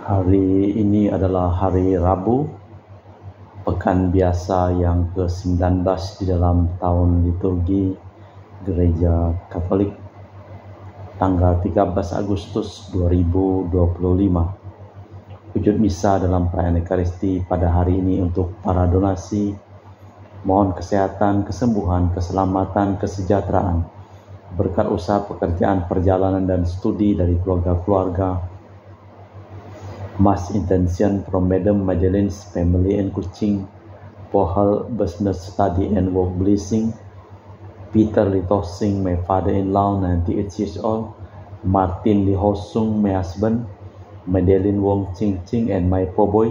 Hari ini adalah hari Rabu, pekan biasa yang ke-19 di dalam tahun liturgi Gereja Katolik, tanggal 13 Agustus 2025. Wujud misa dalam perayaan Ekaristi pada hari ini untuk para donasi, mohon kesehatan, kesembuhan, keselamatan, kesejahteraan, berkat usaha pekerjaan, perjalanan, dan studi dari keluarga-keluarga. Mass intention from Madam Madeleine's family and Kuching for her business study and work blessing. Peter Lee Tosing, my father-in-law, 98 years old. Martin Lee Hosung, my husband. Madeleine Wong Ching Ching and my poor boy.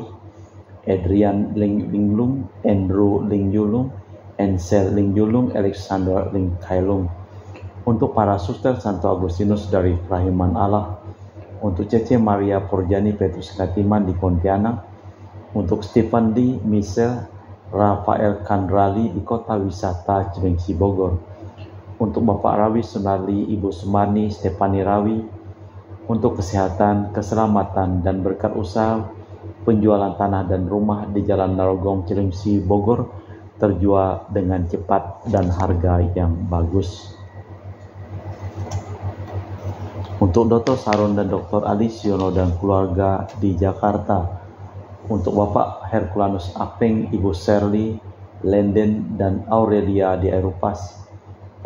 Adrian Ling Linglung, Andrew Ling Yulung, Ansel Ling Yulung, Alexander Ling Kailung. Untuk para suster Santo Agustinus dari Kerahiman Allah, untuk Cece Maria Porjani Petrus Katiman di Pontianak, untuk Stephen Lee, Michelle, Rafael Kandrali di Kota Wisata Cilengsi Bogor, untuk Bapak Rawi Sunarli, Ibu Sumarni, Stefani Rawi, untuk kesehatan, keselamatan, dan berkat usaha penjualan tanah dan rumah di Jalan Narogong Cilengsi Bogor terjual dengan cepat dan harga yang bagus. Untuk Dr. Saron dan Dr. Alisiono dan keluarga di Jakarta, untuk Bapak Herculanus Apeng, Ibu Shirley, Lenden, dan Aurelia di Aeropas,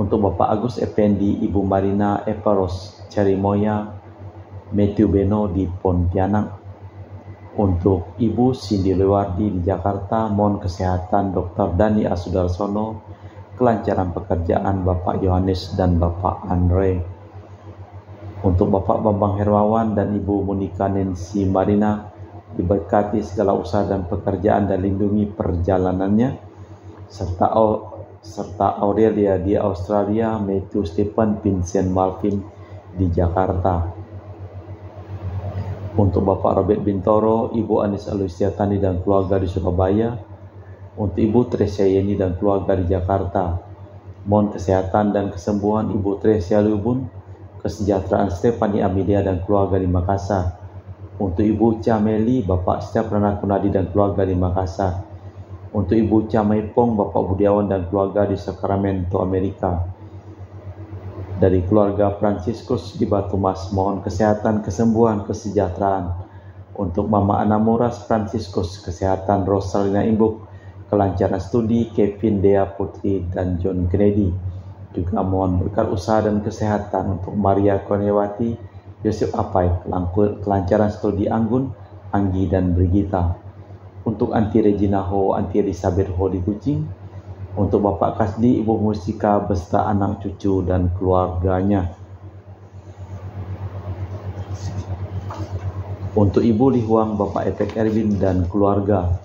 untuk Bapak Agus Effendi, Ibu Marina Evaros Cerimoya, Matthew Beno di Pontianak, untuk Ibu Cindy Lewardi di Jakarta, mohon kesehatan Dr. Dani Asudarsono, kelancaran pekerjaan Bapak Yohanes dan Bapak Andre. Untuk Bapak Bambang Hermawan dan Ibu Monika Nancy Marina, diberkati segala usaha dan pekerjaan dan lindungi perjalanannya, serta Aurelia di Australia, Matthew Stephen, Vincent Malvin di Jakarta. Untuk Bapak Robert Bintoro, Ibu Anis Alusiatani dan keluarga di Surabaya, untuk Ibu Tresia Yeni dan keluarga di Jakarta, mohon kesehatan dan kesembuhan Ibu Tresia Lubun, kesejahteraan Stefani Amelia dan keluarga di Makassar, untuk Ibu Cameli, Bapak Setiaprana Kunadi dan keluarga di Makassar, untuk Ibu Camaipong, Bapak Budiawan dan keluarga di Sacramento, Amerika. Dari keluarga Fransiskus di Batu Mas, mohon kesehatan, kesembuhan, kesejahteraan. Untuk Mama Anamoras Fransiskus, kesehatan Rosalina Imbuk, kelancaran studi Kevin Dea Putri dan John Kennedy. Juga mohon berkat usaha dan kesehatan untuk Maria Konewati, Yosef Apai, kelancaran studi Anggun, Anggi, dan Brigita. Untuk Anti Regina Ho, Anti Elizabeth Ho di Kucing. Untuk Bapak Kasdi, Ibu Musika, beserta anak cucu dan keluarganya. Untuk Ibu Lihuang, Bapak Epek Erwin dan keluarga.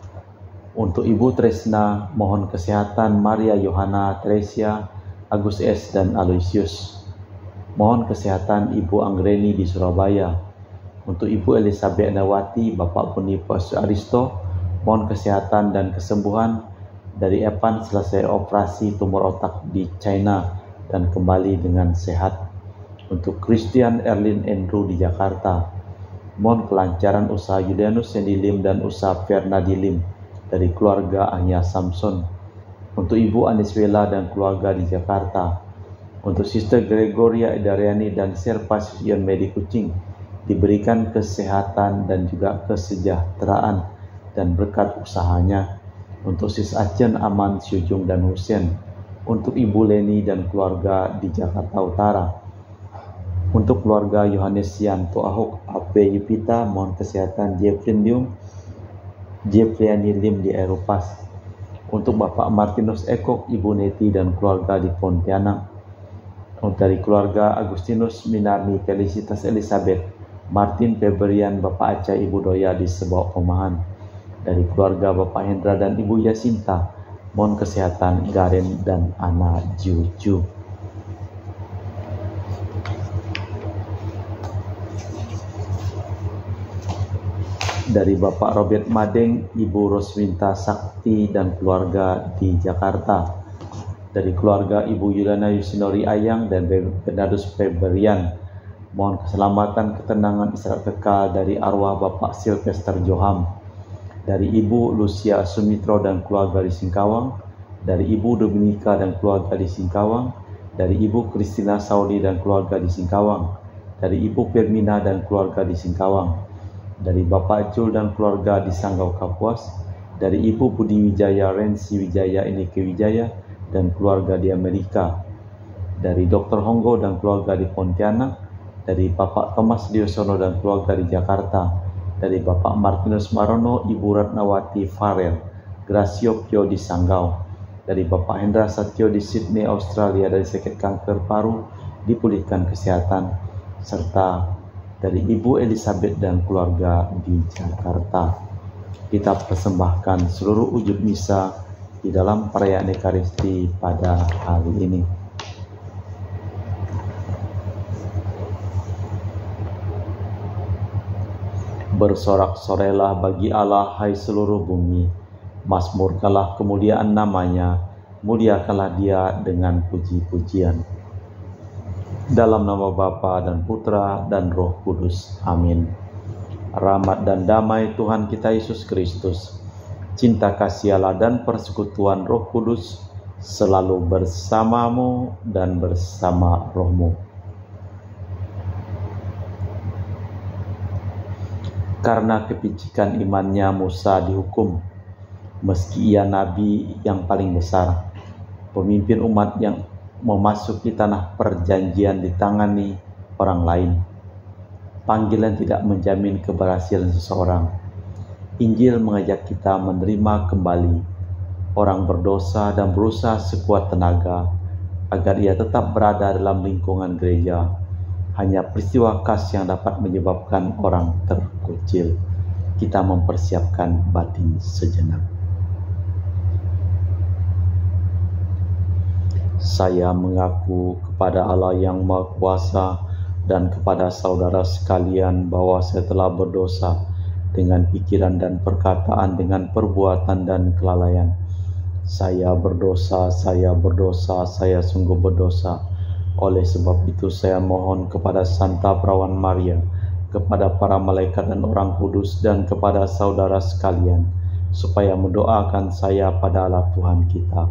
Untuk Ibu Tresna, mohon kesehatan Maria Yohana Tresia, Agus S. dan Aloysius. Mohon kesehatan Ibu Anggreni di Surabaya. Untuk Ibu Elizabeth Nawati, Bapak Boniface Aristo, mohon kesehatan dan kesembuhan dari Evan selesai operasi tumor otak di China dan kembali dengan sehat. Untuk Christian Erlin Andrew di Jakarta, mohon kelancaran usaha Yulianus Sandy Lim dan usaha Fernadi Lim dari keluarga Anya Samson. Untuk Ibu Aniswela dan keluarga di Jakarta. Untuk Sister Gregoria Edariani dan Serpas Yon Medi Kucing, diberikan kesehatan dan juga kesejahteraan dan berkat usahanya. Untuk Sis Acen Aman Syujung dan Husen. Untuk Ibu Leni dan keluarga di Jakarta Utara. Untuk keluarga Yohanes Yanto Ahok, Ape Yupita, mohon kesehatan Jeffriani Lim di Aeropas. Untuk Bapak Martinus Eko, Ibu Neti dan keluarga di Pontianak. Dari keluarga Agustinus Minarni Felicitas Elizabeth, Martin Feberian, Bapak Acah, Ibu Doya di Sebok Omahan. Dari keluarga Bapak Hendra dan Ibu Yasinta, mohon kesehatan Garen dan anak Juju. Dari Bapak Robert Madeng, Ibu Roswinta Sakti dan keluarga di Jakarta. Dari keluarga Ibu Yulana Yusinori Ayang dan Bernardus Feberian, Mohon keselamatan, ketenangan, istirahat kekal dari arwah Bapak Sylvester Joham, dari Ibu Lucia Sumitro dan keluarga di Singkawang, dari Ibu Dominika dan keluarga di Singkawang, dari Ibu Christina Saudi dan keluarga di Singkawang, dari Ibu Firmina dan keluarga di Singkawang, dari Bapak Jul dan keluarga di Sanggau Kapuas, dari Ibu Budi Wijaya Rensi Wijaya Ineke Wijaya dan keluarga di Amerika, dari Dr. Honggo dan keluarga di Pontianak, dari Bapak Thomas Diosono dan keluarga di Jakarta, dari Bapak Martinus Marono, Ibu Ratnawati Farel, Gracio Pio di Sanggau, dari Bapak Hendra Satyo di Sydney, Australia, dari sakit kanker paru, dipulihkan kesehatan, serta dari Ibu Elizabeth dan keluarga di Jakarta. Kita persembahkan seluruh wujud misa di dalam perayaan Ekaristi pada hari ini. Bersorak-sorailah bagi Allah, hai seluruh bumi. Mazmurkanlah kemuliaan namanya, muliakanlah dia dengan puji-pujian. Dalam nama Bapa dan Putra dan Roh Kudus. Amin. Rahmat dan damai Tuhan kita Yesus Kristus, cinta kasih Allah dan persekutuan Roh Kudus selalu bersamamu dan bersama rohmu. Karena kepicikan imannya Musa dihukum, meski ia nabi yang paling besar, pemimpin umat yang memasuki tanah perjanjian ditangani orang lain. Panggilan tidak menjamin keberhasilan seseorang. Injil mengajak kita menerima kembali orang berdosa dan berusaha sekuat tenaga agar ia tetap berada dalam lingkungan gereja. Hanya peristiwa khas yang dapat menyebabkan orang terkucil. Kita mempersiapkan batin sejenak. Saya mengaku kepada Allah yang Maha Kuasa dan kepada saudara sekalian bahwa saya telah berdosa dengan pikiran dan perkataan, dengan perbuatan dan kelalaian. Saya berdosa, saya sungguh berdosa. Oleh sebab itu saya mohon kepada Santa Perawan Maria, kepada para malaikat dan orang kudus, dan kepada saudara sekalian, supaya mendoakan saya pada Allah Tuhan kita.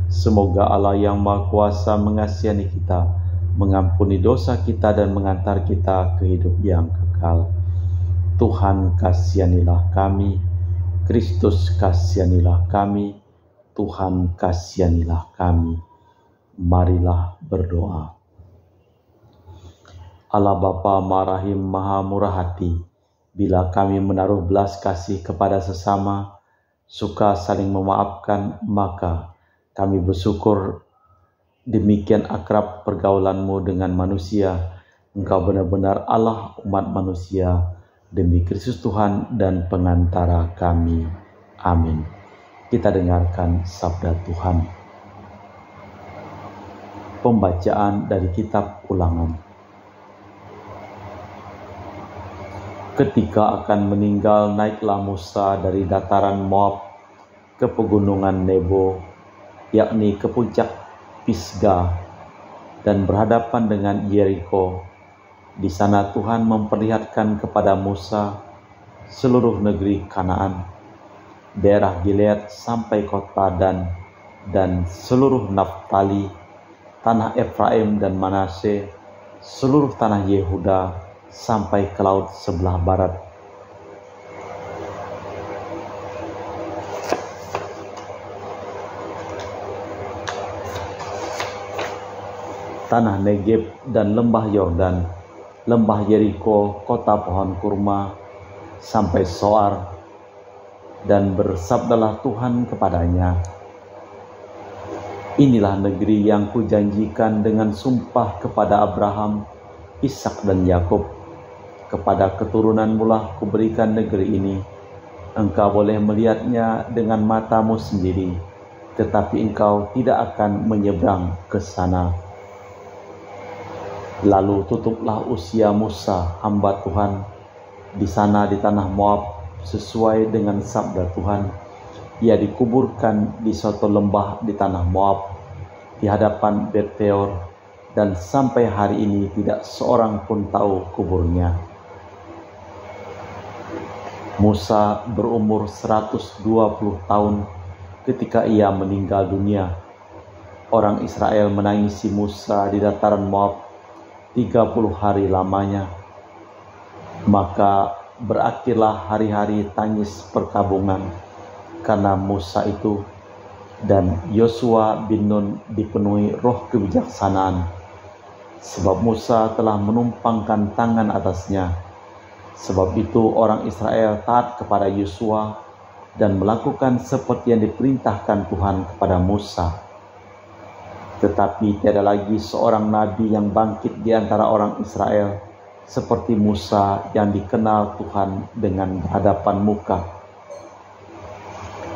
Semoga Allah yang Maha Kuasa mengasihani kita, mengampuni dosa kita dan mengantar kita ke hidup yang kekal. Tuhan kasihanilah kami, Kristus kasihanilah kami, Tuhan kasihanilah kami. Marilah berdoa. Allah Bapa Maha Rahim, Maha Murah Hati, bila kami menaruh belas kasih kepada sesama, suka saling memaafkan, maka kami bersyukur demikian akrab pergaulanmu dengan manusia. Engkau benar-benar Allah umat manusia, demi Kristus Tuhan dan pengantara kami. Amin. Kita dengarkan sabda Tuhan. Pembacaan dari kitab Ulangan. Ketika akan meninggal, naiklah Musa dari dataran Moab ke pegunungan Nebo, yakni ke puncak Pisgah, dan berhadapan dengan Yeriko. Di sana Tuhan memperlihatkan kepada Musa seluruh negeri Kanaan, daerah Gilead sampai kota dan seluruh Naftali, tanah Efraim dan Manase, seluruh tanah Yehuda sampai ke laut sebelah barat. Tanah Negeb dan lembah Yordan, lembah Yeriko, kota pohon kurma, sampai Soar. Dan bersabdalah Tuhan kepadanya, inilah negeri yang kujanjikan dengan sumpah kepada Abraham, Ishak dan Yakub. Kepada keturunanmu lah kuberikan negeri ini. Engkau boleh melihatnya dengan matamu sendiri, tetapi engkau tidak akan menyeberang ke sana. Lalu tutuplah usia Musa, hamba Tuhan, di sana di tanah Moab, sesuai dengan sabda Tuhan. Ia dikuburkan di suatu lembah di tanah Moab, di hadapan Bet-peor, dan sampai hari ini tidak seorang pun tahu kuburnya. Musa berumur 120 tahun ketika ia meninggal dunia. Orang Israel menangisi Musa di dataran Moab 30 hari lamanya. Maka berakhirlah hari-hari tangis perkabungan karena Musa itu, dan Yosua bin Nun dipenuhi roh kebijaksanaan, sebab Musa telah menumpangkan tangan atasnya. Sebab itu orang Israel taat kepada Yosua dan melakukan seperti yang diperintahkan Tuhan kepada Musa. Tetapi tiada lagi seorang nabi yang bangkit di antara orang Israel seperti Musa yang dikenal Tuhan dengan berhadapan muka.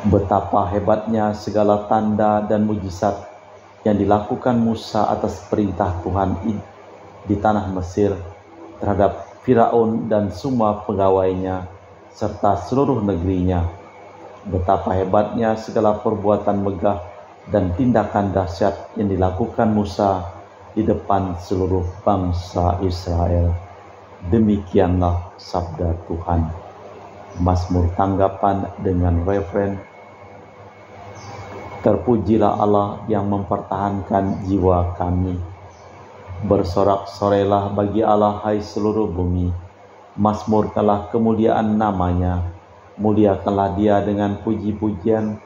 Betapa hebatnya segala tanda dan mujizat yang dilakukan Musa atas perintah Tuhan di tanah Mesir terhadap Firaun dan semua pegawainya serta seluruh negerinya. Betapa hebatnya segala perbuatan megah dan tindakan dahsyat yang dilakukan Musa di depan seluruh bangsa Israel. Demikianlah sabda Tuhan. Mazmur tanggapan dengan referen: Terpujilah Allah yang mempertahankan jiwa kami. Bersorak-sorailah bagi Allah, hai seluruh bumi. Mazmurkanlah kemuliaan namanya. Muliakanlah dia dengan puji-pujian.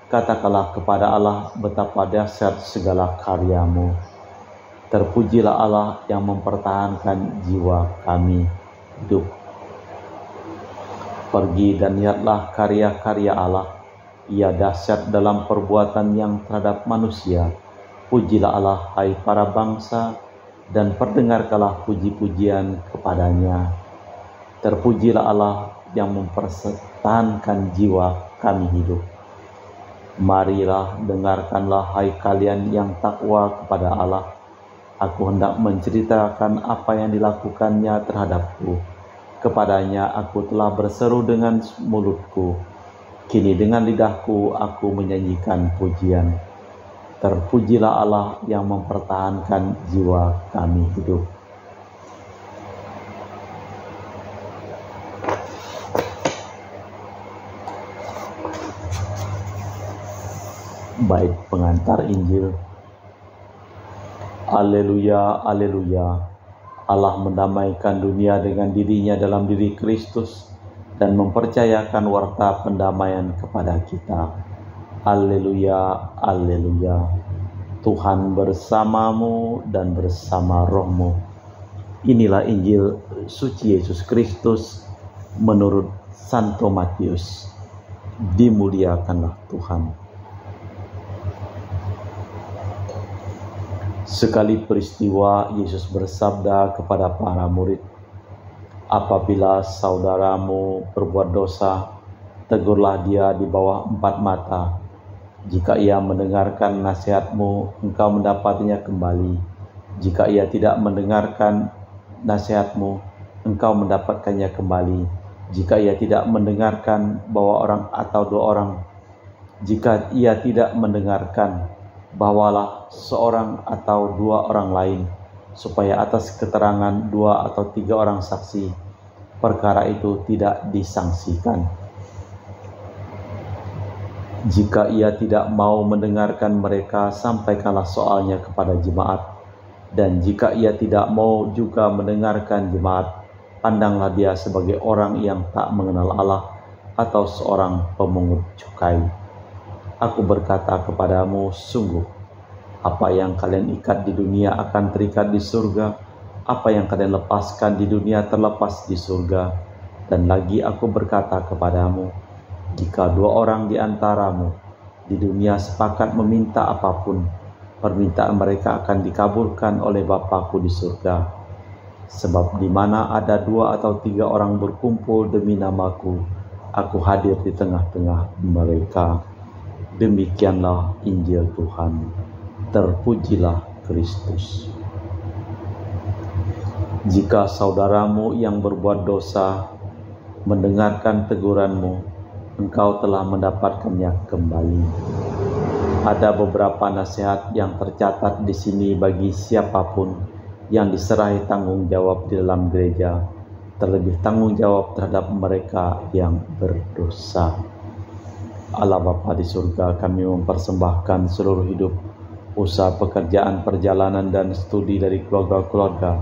Katakanlah kepada Allah betapa dahsyat segala karyamu. Terpujilah Allah yang mempertahankan jiwa kami hidup. Pergi dan lihatlah karya-karya Allah. Ia dahsyat dalam perbuatan yang terhadap manusia. Pujilah Allah, hai para bangsa, dan perdengarkanlah puji-pujian kepadanya. Terpujilah Allah yang mempertahankan jiwa kami hidup. Marilah, dengarkanlah, hai kalian yang takwa kepada Allah. Aku hendak menceritakan apa yang dilakukannya terhadapku. Kepadanya aku telah berseru dengan mulutku. Kini dengan lidahku aku menyanyikan pujian. Terpujilah Allah yang mempertahankan jiwa kami hidup. Bait pengantar Injil. Haleluya, haleluya. Allah mendamaikan dunia dengan dirinya dalam diri Kristus dan mempercayakan warta pendamaian kepada kita. Haleluya, haleluya. Tuhan bersamamu dan bersama rohmu. Inilah Injil suci Yesus Kristus menurut Santo Matius. Dimuliakanlah Tuhan. Sekali peristiwa Yesus bersabda kepada para murid, apabila saudaramu berbuat dosa, tegurlah dia di bawah 4 mata. Jika ia mendengarkan nasihatmu, engkau mendapatinya kembali. Jika ia tidak mendengarkan nasihatmu, engkau mendapatkannya kembali. Jika ia tidak mendengarkan jika ia tidak mendengarkan, bawalah seorang atau 2 orang lain, supaya atas keterangan 2 atau 3 orang saksi, perkara itu tidak disangsikan. Jika ia tidak mau mendengarkan mereka, sampaikanlah soalnya kepada jemaat. Dan jika ia tidak mau juga mendengarkan jemaat, pandanglah dia sebagai orang yang tak mengenal Allah atau seorang pemungut cukai. Aku berkata kepadamu, sungguh, apa yang kalian ikat di dunia akan terikat di surga, apa yang kalian lepaskan di dunia terlepas di surga. Dan lagi aku berkata kepadamu, jika 2 orang di antaramu di dunia sepakat meminta apapun, permintaan mereka akan dikabulkan oleh Bapa-Ku di surga. Sebab di mana ada 2 atau 3 orang berkumpul demi nama-Ku, aku hadir di tengah-tengah mereka. Demikianlah Injil Tuhan. Terpujilah Kristus. Jika saudaramu yang berbuat dosa mendengarkan teguranmu, engkau telah mendapatkannya kembali. Ada beberapa nasihat yang tercatat di sini bagi siapapun yang diserahi tanggung jawab di dalam gereja, terlebih tanggung jawab terhadap mereka yang berdosa. Allah Bapa di surga, kami mempersembahkan seluruh hidup, usaha, pekerjaan, perjalanan, dan studi dari keluarga-keluarga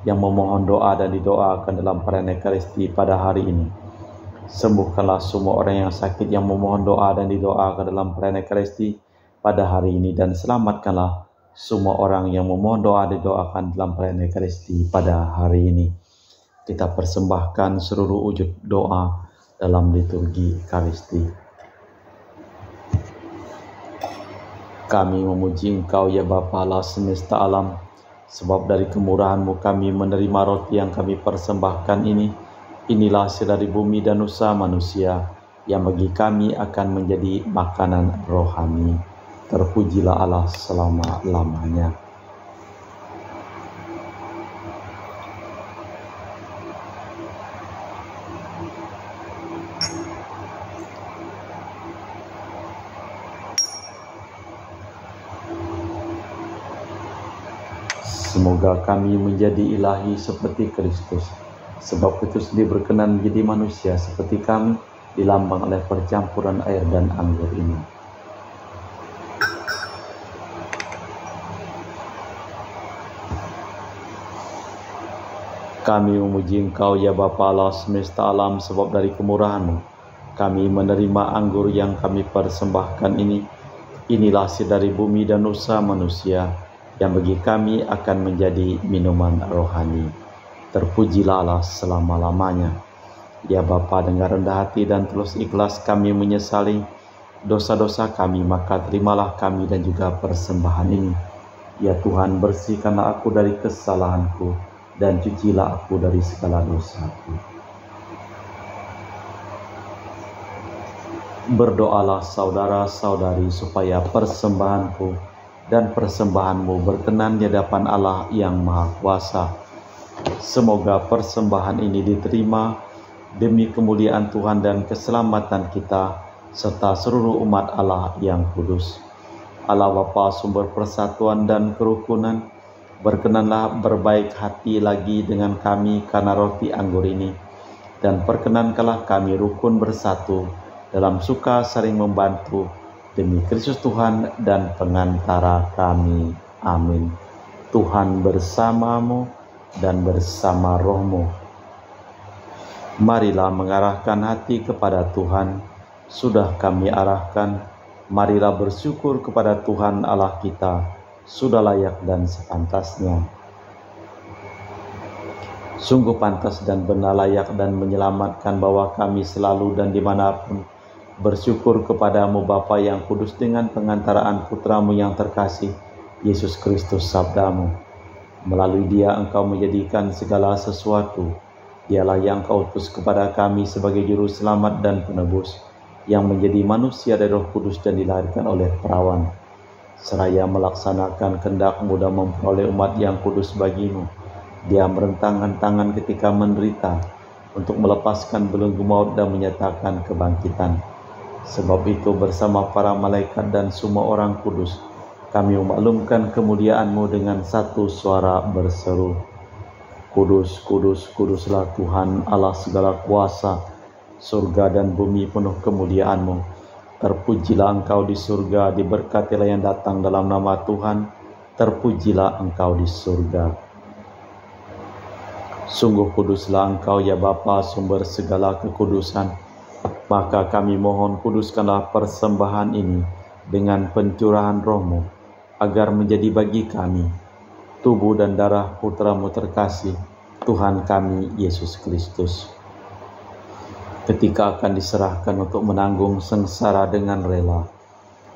yang memohon doa dan didoakan dalam perayaan Ekaristi pada hari ini. Sembuhkanlah semua orang yang sakit yang memohon doa dan didoakan dalam perayaan Ekaristi pada hari ini, dan selamatkanlah semua orang yang memohon doa dan didoakan dalam perayaan Ekaristi pada hari ini. Kita persembahkan seluruh wujud doa dalam liturgi Ekaristi. Kami memuji Engkau ya Bapa Allah semesta alam, sebab dari kemurahan-Mu kami menerima roti yang kami persembahkan ini. Inilah hasil dari bumi dan usaha manusia, yang bagi kami akan menjadi makanan rohani. Terpujilah Allah selama-lamanya. Semoga kami menjadi ilahi seperti Kristus, sebab Kristus sendiri berkenan menjadi manusia seperti kami, dilambang oleh percampuran air dan anggur ini. Kami memuji Engkau ya Bapa Allah semesta alam, sebab dari kemurahan-Mu kami menerima anggur yang kami persembahkan ini. Inilah hasil dari bumi dan usaha manusia, yang bagi kami akan menjadi minuman rohani. Terpujilah Allah selama-lamanya. Ya Bapa, dengan rendah hati dan tulus ikhlas kami menyesali dosa-dosa kami, maka terimalah kami dan juga persembahan ini. Ya Tuhan, bersihkanlah aku dari kesalahanku, dan cucilah aku dari segala dosaku. Berdoalah saudara-saudari supaya persembahanku dan persembahanmu berkenan di hadapan Allah yang Maha Kuasa. Semoga persembahan ini diterima demi kemuliaan Tuhan dan keselamatan kita, serta seluruh umat Allah yang kudus. Allah Bapa, sumber persatuan dan kerukunan, berkenanlah berbaik hati lagi dengan kami karena roti anggur ini, dan perkenankanlah kami rukun bersatu dalam suka saling membantu demi Kristus Tuhan dan pengantara kami. Amin. Tuhan bersamamu dan bersama rohmu. Marilah mengarahkan hati kepada Tuhan. Sudah kami arahkan, marilah bersyukur kepada Tuhan Allah kita. Sudah layak dan sepantasnya. Sungguh pantas dan benar, layak dan menyelamatkan bahwa kami selalu dan dimanapun bersyukur kepadamu Bapa yang kudus, dengan pengantaraan Putramu yang terkasih, Yesus Kristus Sabdamu. Melalui Dia Engkau menjadikan segala sesuatu. Dialah yang Kau utus kepada kami sebagai juru selamat dan penebus, yang menjadi manusia dari Roh Kudus dan dilahirkan oleh perawan. Seraya melaksanakan kehendak-Mu dan memperoleh umat yang kudus bagimu, Dia merentangkan tangan ketika menderita untuk melepaskan belenggu maut dan menyatakan kebangkitan. Sebab itu bersama para malaikat dan semua orang kudus, kami memaklumkan kemuliaan-Mu dengan satu suara berseru, Kudus, kudus, kuduslah Tuhan Allah segala kuasa, surga dan bumi penuh kemuliaan-Mu. Terpujilah Engkau di surga, diberkatilah yang datang dalam nama Tuhan, terpujilah Engkau di surga. Sungguh kuduslah Engkau ya Bapa, sumber segala kekudusan. Maka kami mohon, kuduskanlah persembahan ini dengan pencurahan Roh-Mu, agar menjadi bagi kami tubuh dan darah Putra-Mu terkasih, Tuhan kami Yesus Kristus. Ketika akan diserahkan untuk menanggung sengsara dengan rela,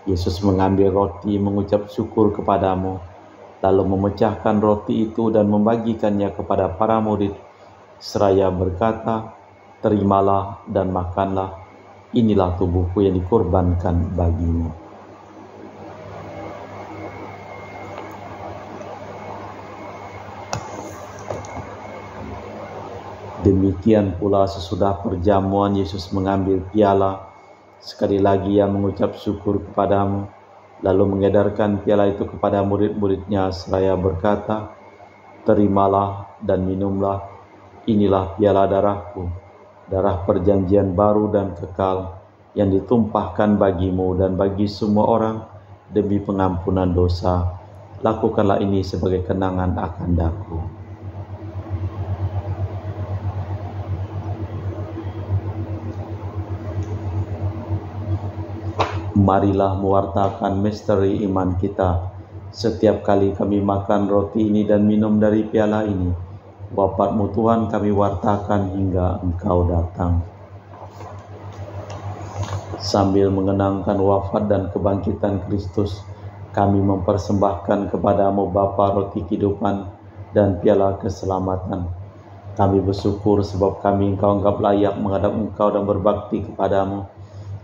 Yesus mengambil roti, mengucap syukur kepadamu, lalu memecahkan roti itu dan membagikannya kepada para murid, seraya berkata, Terimalah dan makanlah, inilah tubuhku yang dikorbankan bagimu. Demikian pula sesudah perjamuan Yesus mengambil piala, sekali lagi Ia mengucap syukur kepadamu, lalu mengedarkan piala itu kepada murid-muridnya seraya berkata, "Terimalah dan minumlah, inilah piala darahku, darah perjanjian baru dan kekal, yang ditumpahkan bagimu dan bagi semua orang demi pengampunan dosa. Lakukanlah ini sebagai kenangan akan Aku." Marilah mewartakan misteri iman kita. Setiap kali kami makan roti ini dan minum dari piala ini, wafatmu Tuhan kami wartakan hingga Engkau datang. Sambil mengenangkan wafat dan kebangkitan Kristus, kami mempersembahkan kepadamu Bapa roti kehidupan dan piala keselamatan. Kami bersyukur sebab kami Engkau anggap layak menghadap Engkau dan berbakti kepadamu.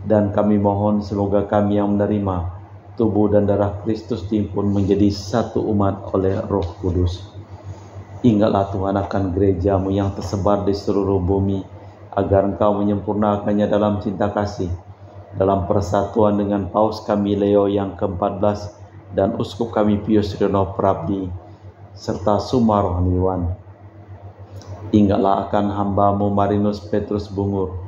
Dan kami mohon semoga kami yang menerima tubuh dan darah Kristus diimpun menjadi satu umat oleh Roh Kudus. Ingatlah Tuhan akan gerejamu yang tersebar di seluruh bumi, agar Engkau menyempurnakannya dalam cinta kasih, dalam persatuan dengan Paus kami Leo yang ke-14 dan Uskup kami Pius Rino Prabdi, serta semua rohaniwan. Ingatlah akan hamba-Mu Marinus Petrus Bungur,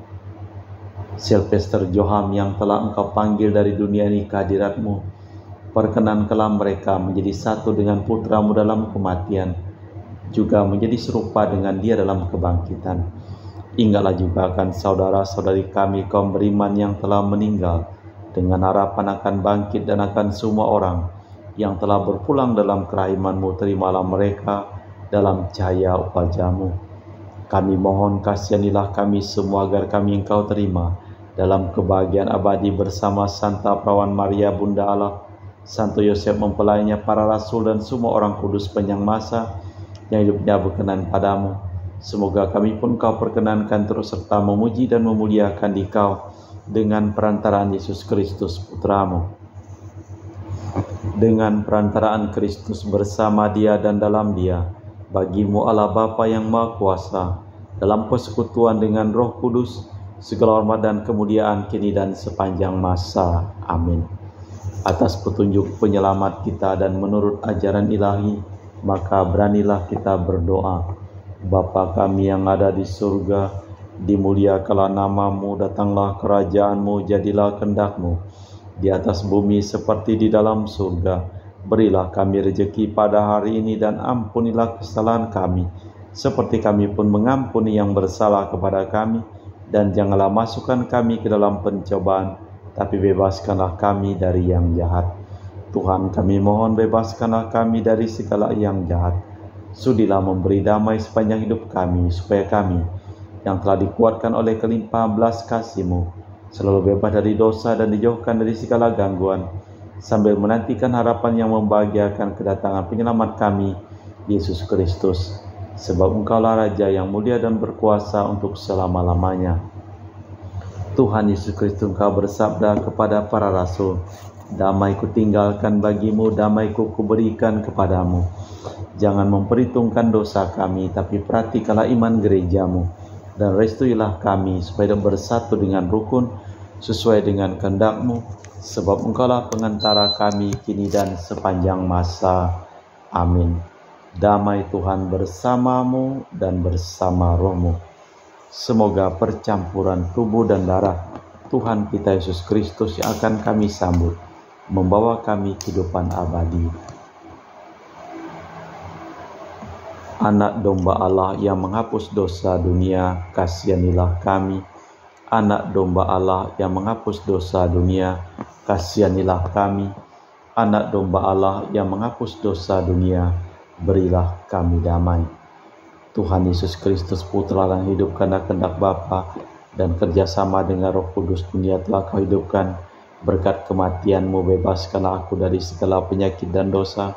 Sylvester Joham yang telah Engkau panggil dari dunia ini ke hadirat-Mu. Perkenankanlah mereka menjadi satu dengan putra-Mu dalam kematian, juga menjadi serupa dengan Dia dalam kebangkitan. Ingatlah juga akan saudara-saudari kami kaum beriman yang telah meninggal, dengan harapan akan bangkit, dan akan semua orang yang telah berpulang dalam kerahiman-Mu. Terimalah mereka dalam cahaya wajah-Mu. Kami mohon kasihanilah kami semua agar kami Engkau terima dalam kebahagiaan abadi bersama Santa Perawan Maria Bunda Allah, Santo Yosef mempelainya, para rasul dan semua orang kudus panjang masa yang hidupnya berkenan padamu. Semoga kami pun Kau perkenankan terus serta memuji dan memuliakan Dikau dengan perantaraan Yesus Kristus Putra-Mu. Dengan perantaraan Kristus bersama Dia dan dalam Dia, bagi-Mu Allah Bapa yang Maha Kuasa, dalam persekutuan dengan Roh Kudus, segala hormat dan kemuliaan kini dan sepanjang masa. Amin. Atas petunjuk penyelamat kita dan menurut ajaran ilahi, maka beranilah kita berdoa. Bapa kami yang ada di surga, dimuliakanlah nama-Mu, datanglah kerajaan-Mu, jadilah kehendak-Mu di atas bumi seperti di dalam surga. Berilah kami rezeki pada hari ini dan ampunilah kesalahan kami, seperti kami pun mengampuni yang bersalah kepada kami. Dan janganlah masukkan kami ke dalam pencobaan, tapi bebaskanlah kami dari yang jahat. Tuhan kami mohon, bebaskanlah kami dari segala yang jahat. Sudilah memberi damai sepanjang hidup kami, supaya kami yang telah dikuatkan oleh kelimpahan belas kasih-Mu selalu bebas dari dosa dan dijauhkan dari segala gangguan, sambil menantikan harapan yang membahagiakan kedatangan penyelamat kami, Yesus Kristus. Sebab Engkaulah Raja yang mulia dan berkuasa untuk selama-lamanya. Tuhan Yesus Kristus, Engkau bersabda kepada para rasul, "Damai kutinggalkan bagimu, damai kuberikan kepadamu. Jangan memperhitungkan dosa kami, tapi perhatikanlah iman gerejamu, dan restuilah kami supaya bersatu dengan rukun sesuai dengan kehendak-Mu, sebab Engkaulah pengantara kami kini dan sepanjang masa. Amin." Damai Tuhan bersamamu dan bersama rohmu. Semoga percampuran tubuh dan darah Tuhan kita Yesus Kristus yang akan kami sambut membawa kami kehidupan abadi. Anak domba Allah yang menghapus dosa dunia, kasihanilah kami. Anak domba Allah yang menghapus dosa dunia, kasihanilah kami. Anak domba Allah yang menghapus dosa dunia, berilah kami damai. Tuhan Yesus Kristus, Putra yang hidup karena kehendak Bapa dan kerjasama dengan Roh Kudus, dunia telah Kau hidupkan. Berkat kematian-Mu, bebaskanlah aku dari segala penyakit dan dosa.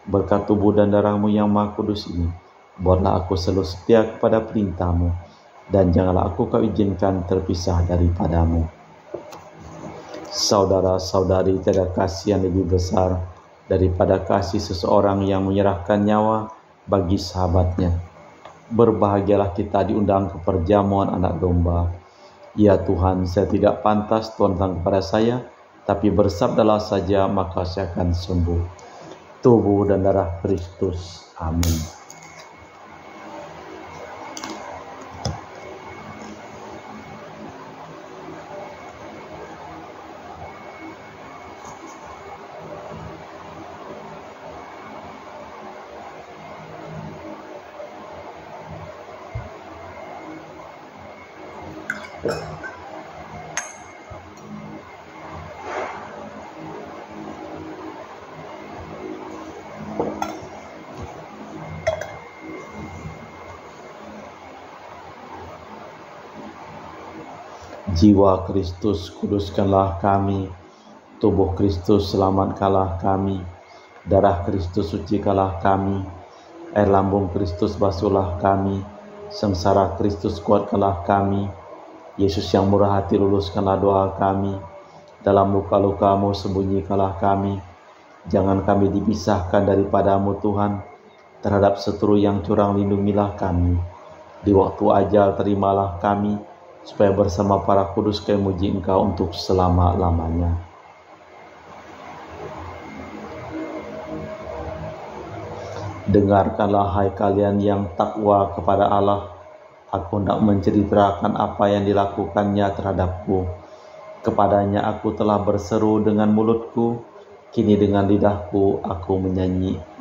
Berkat tubuh dan darah-Mu yang Maha Kudus ini, buatlah aku selalu setia kepada perintah-Mu, dan janganlah aku Kau izinkan terpisah daripada-Mu. Saudara-saudari, tiada kasih yang lebih besar daripada kasih seseorang yang menyerahkan nyawa bagi sahabatnya. Berbahagialah kita diundang ke perjamuan anak domba. Ya Tuhan, saya tidak pantas Tuhan datang kepada saya, tapi bersabdalah saja maka saya akan sembuh. Tubuh dan darah Kristus. Amin. Jiwa Kristus, kuduskanlah kami. Tubuh Kristus, selamatkanlah kami. Darah Kristus, sucikanlah kami. Air lambung Kristus, basuhlah kami. Sengsara Kristus, kuatkanlah kami. Yesus yang murah hati, luluskanlah doa kami. Dalam luka-luka-Mu, sembunyikanlah kami. Jangan kami dipisahkan daripadamu Tuhan. Terhadap seturu yang curang, lindungilah kami. Di waktu ajal, terimalah kami, supaya bersama para kudus kami muji Engkau untuk selama-lamanya. Dengarkanlah hai kalian yang takwa kepada Allah. Aku hendak menceritakan apa yang dilakukannya terhadapku. Kepadanya aku telah berseru dengan mulutku, kini dengan lidahku aku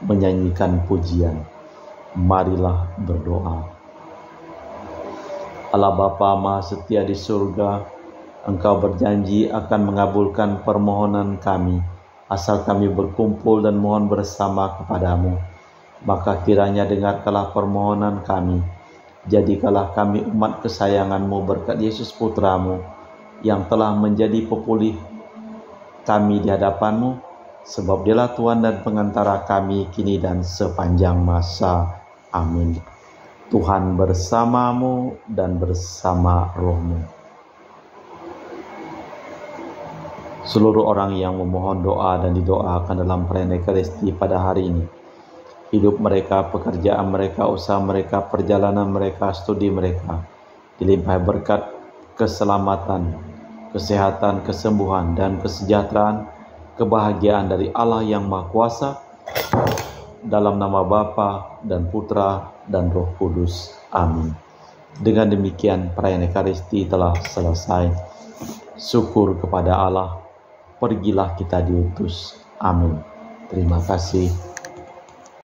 menyanyikan pujian. Marilah berdoa. Allah Bapa Maha Setia di surga, Engkau berjanji akan mengabulkan permohonan kami, asal kami berkumpul dan mohon bersama kepadamu. Maka kiranya dengarkanlah permohonan kami. Jadikanlah kami umat kesayangan-Mu berkat Yesus Putra-Mu, yang telah menjadi pepulih kami di hadapan-Mu, sebab Dialah Tuhan dan pengantara kami kini dan sepanjang masa. Amin. Tuhan bersamamu dan bersama rohmu. Seluruh orang yang memohon doa dan didoakan dalam perayaan Ekaristi pada hari ini, hidup mereka, pekerjaan mereka, usaha mereka, perjalanan mereka, studi mereka, dilimpahi berkat keselamatan, kesehatan, kesembuhan, dan kesejahteraan, kebahagiaan dari Allah yang Maha Kuasa, dalam nama Bapa dan Putra dan Roh Kudus. Amin. Dengan demikian perayaan Ekaristi telah selesai. Syukur kepada Allah. Pergilah kita diutus. Amin. Terima kasih.